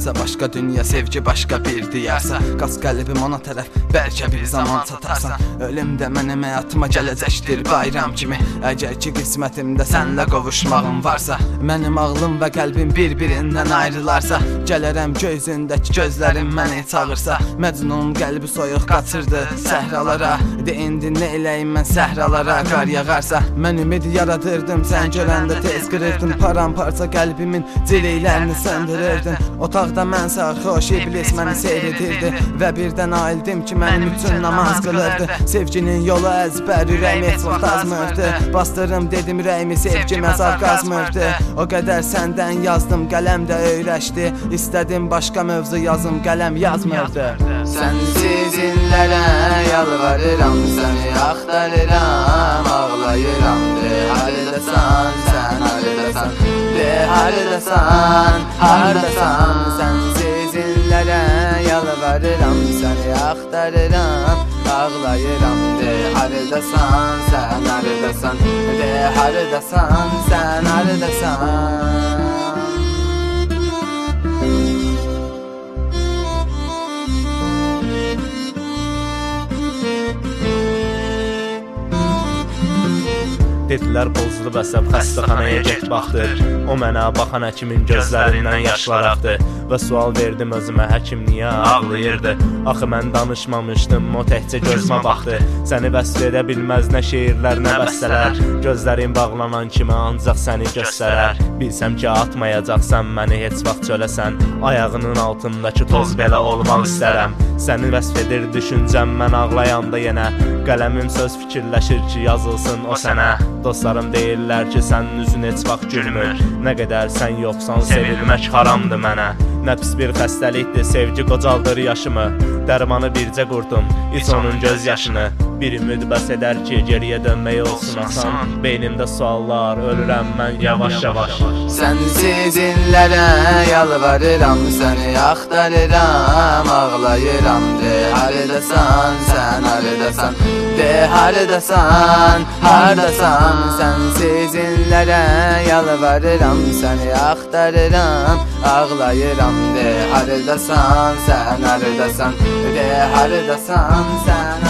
varsa, başqa dünya, sevgi başqa bir diyarsa, qas qəlbim ona tərəf, bəlkə bir zaman çatarsan. Ölüm də mənim həyatıma gələcəkdir bayram kimi. Əgər ki qismətimdə sənlə qovuşmağım varsa, mənim ağlım və qəlbim bir-birindən ayrılarsa, gələrəm gözündəki gözlərim məni çağırsa. Məcnun qəlbi soyuq qaçırdı səhralara, de indi nə eləyim mən səhralara. Qar yağarsa, mən ümid yaradırdım, sən görəndə tez qırırdın, paramparça qəlbimin ciləklərini söndürürdün. Otaqda mən sarxoş, iblis məni seyr edirdi və birdən aildim ki mənim üçün namaz qılırdı. Sevginin yolu əzbər, ürəyim heç vaxt azmırdı. Bastırım dedim ürəyimi, sevgi məzar qazmırdı. O qədər səndən yazdım, qələm də öyrəşdi. İstədim başqa mövzu yazım, qələm yazmırdı. Sənsiz illərə yalvarıram, səni axtarıram, ağlayıram. De haradasan, sən haradasan, de haradasan, haradasan. Sənsiz illərə yalvarıram, səni axtarıram, ağlayıram. De haradasan, sən haradasan, de haradasan, sən haradasan. Dedilər pozulub əsəb, xəstəxanaya get baxdır. O mənə baxan həkimin gözlərindən yaşlar axdı və sual verdim özümə, həkim niyə ağlayırdı? Axı mən danışmamışdım, o təkcə gözümə baxdı. Səni vəsf edə bilməz nə şeirlər, nə bəstələr. Gözlərin bağlanan kimi ancaq səni göstərər. Bilsəm ki atmayacaqsan məni heç vaxt çöləsən, ayağının altındakı toz belə olmaq istərəm. Səni vəsf edir düşüncəm mən ağlayanda yenə, qələmim söz fikirləşir ki yazılsın o sənə. Dostlarım deyirlər ki sənin üzün heç vaxt gülmür, nə qədər sən yoxsan sevilmək haramdır mənə. Nə pis bir xəstəlikdir, sevgi qocaldır yaşımı. Dərmanı bircə qurdum, iç onun göz yaşını. Bir ümid bəs edər ki geriyə dönmək olsun asan. Beynimdə suallar, ölürəm mən yavaş-yavaş. Sənsiz illərə yalvarıram, səni axtarıram, ağlayıram. De haradasan, sən haradasan, de haradasan, haradasan. Sənsiz illərə yalvarıram, səni axtarıram, ağlayıram. De haradasan, sən haradasan, de haradasan, sən